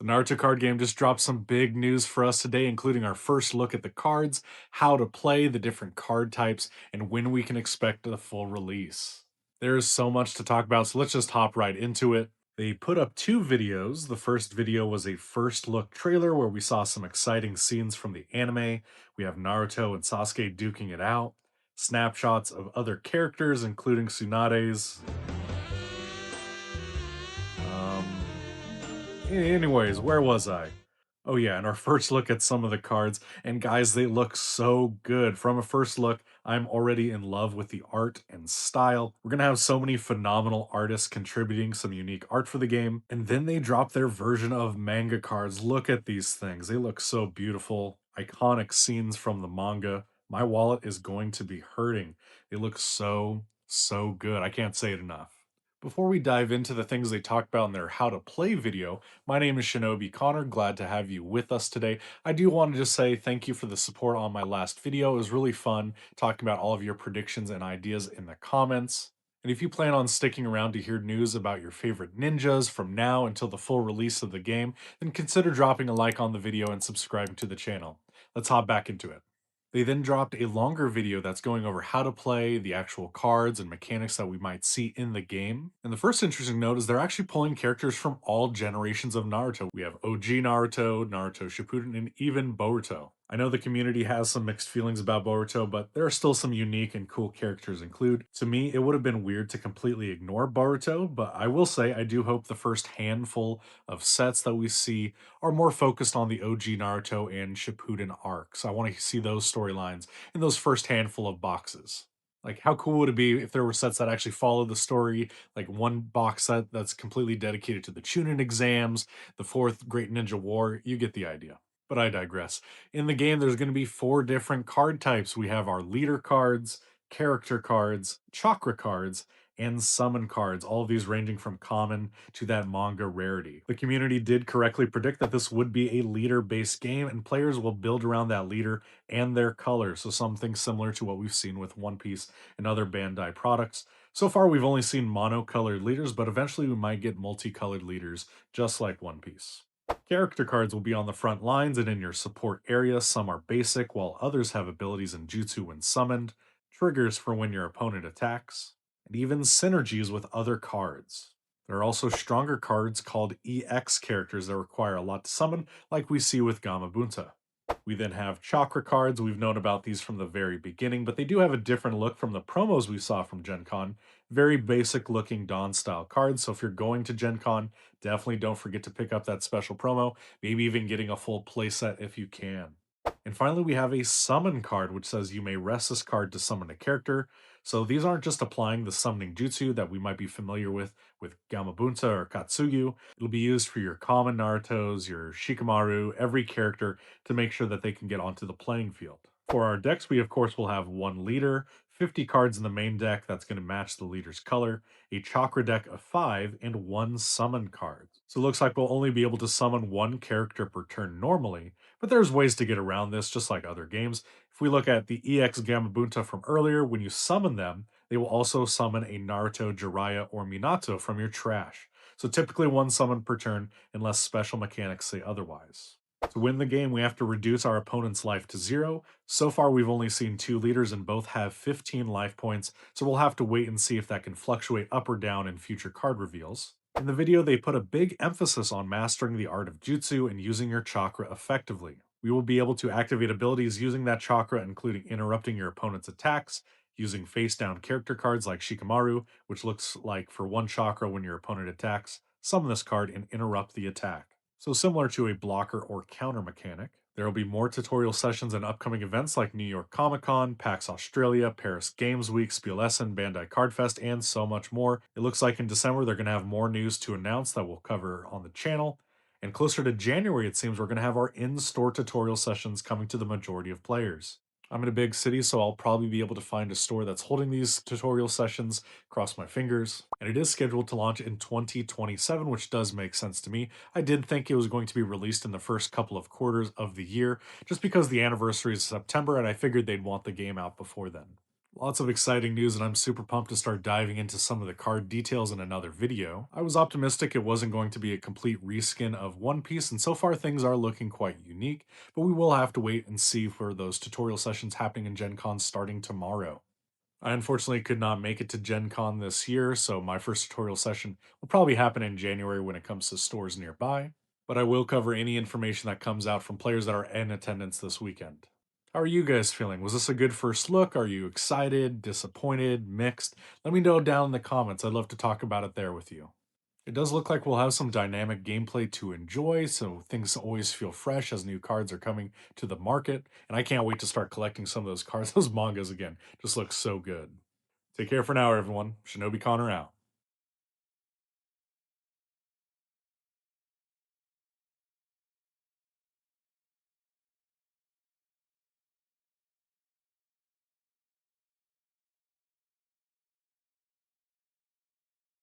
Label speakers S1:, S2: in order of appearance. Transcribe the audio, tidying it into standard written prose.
S1: The Naruto card game just dropped some big news for us today, including our first look at the cards, how to play, the different card types, and when we can expect the full release. There's so much to talk about, so let's just hop right into it. They put up two videos. The first video was a first look trailer where we saw some exciting scenes from the anime. We have Naruto and Sasuke duking it out, snapshots of other characters, including Tsunade's. Um, Anyways, where was I? Oh yeah, and our first look at some of the cards, and guys, they look so good. From a first look, I'm already in love with the art and style. We're gonna have so many phenomenal artists contributing some unique art for the game, and then they drop their version of manga cards. Look at these things. They look so beautiful. Iconic scenes from the manga. My wallet is going to be hurting. They look so good. I can't say it enough. Before we dive into the things they talked about in their how to play video, my name is Shinobi Connor. Glad to have you with us today. I do want to just say thank you for the support on my last video. It was really fun talking about all of your predictions and ideas in the comments. And if you plan on sticking around to hear news about your favorite ninjas from now until the full release of the game, then consider dropping a like on the video and subscribing to the channel. Let's hop back into it. They then dropped a longer video that's going over how to play, the actual cards and mechanics that we might see in the game. And the first interesting note is they're actually pulling characters from all generations of Naruto. We have OG Naruto, Naruto Shippuden, and even Boruto. I know the community has some mixed feelings about Boruto, but there are still some unique and cool characters included. To me, it would have been weird to completely ignore Boruto, but I will say I do hope the first handful of sets that we see are more focused on the OG Naruto and Shippuden arcs. I want to see those storylines in those first handful of boxes. Like, how cool would it be if there were sets that actually follow the story, like one box set that's completely dedicated to the Chunin exams, the fourth Great Ninja War? You get the idea. But I digress. In the game, there's going to be four different card types. We have our leader cards, character cards, chakra cards, and summon cards, all of these ranging from common to that manga rarity. The community did correctly predict that this would be a leader-based game, and players will build around that leader and their colors, so something similar to what we've seen with One Piece and other Bandai products. So far, we've only seen mono-colored leaders, but eventually we might get multicolored leaders, just like One Piece. Character cards will be on the front lines and in your support area. Some are basic, while others have abilities in jutsu when summoned, triggers for when your opponent attacks, and even synergies with other cards. There are also stronger cards called EX characters that require a lot to summon, like we see with Gamabunta. We then have chakra cards. We've known about these from the very beginning, but they do have a different look from the promos we saw from Gen Con. Very basic looking Dawn style cards. So if you're going to Gen Con, definitely don't forget to pick up that special promo, maybe even getting a full playset if you can. And finally, we have a summon card, which says you may rest this card to summon a character. So these aren't just applying the summoning jutsu that we might be familiar with Gamabunta or Katsuyu. It'll be used for your common Narutos, your Shikamaru, every character to make sure that they can get onto the playing field. For our decks, we of course will have one leader, 50 cards in the main deck that's going to match the leader's color, a chakra deck of 5, and one summon card. So it looks like we'll only be able to summon one character per turn normally, but there's ways to get around this just like other games. If we look at the EX Gamabunta from earlier, when you summon them, they will also summon a Naruto, Jiraiya, or Minato from your trash. So typically one summon per turn unless special mechanics say otherwise. To win the game, we have to reduce our opponent's life to 0. So far, we've only seen two leaders and both have 15 life points, so we'll have to wait and see if that can fluctuate up or down in future card reveals. In the video, they put a big emphasis on mastering the art of jutsu and using your chakra effectively. We will be able to activate abilities using that chakra, including interrupting your opponent's attacks, using face down character cards like Shikamaru, which looks like for one chakra when your opponent attacks, summon this card and interrupt the attack. So similar to a blocker or counter mechanic. There will be more tutorial sessions and upcoming events like New York Comic Con, PAX Australia, Paris Games Week, Spiel Essen, Bandai Card Fest, and so much more. It looks like in December they're going to have more news to announce that we'll cover on the channel. And closer to January, it seems we're going to have our in-store tutorial sessions coming to the majority of players. I'm in a big city, so I'll probably be able to find a store that's holding these tutorial sessions, cross my fingers. And it is scheduled to launch in 2027, which does make sense to me. I did think it was going to be released in the first couple of quarters of the year, just because the anniversary is September, and I figured they'd want the game out before then. Lots of exciting news, and I'm super pumped to start diving into some of the card details in another video. I was optimistic it wasn't going to be a complete reskin of One Piece, and so far things are looking quite unique, but we will have to wait and see for those tutorial sessions happening in Gen Con starting tomorrow. I unfortunately could not make it to Gen Con this year, so my first tutorial session will probably happen in January when it comes to stores nearby, but I will cover any information that comes out from players that are in attendance this weekend. How are you guys feeling? Was this a good first look? Are you excited, disappointed, mixed? Let me know down in the comments. I'd love to talk about it there with you. It does look like we'll have some dynamic gameplay to enjoy, so things always feel fresh as new cards are coming to the market. And I can't wait to start collecting some of those cards. Those mangas again just look so good. Take care for now, everyone. Shinobi Connor out.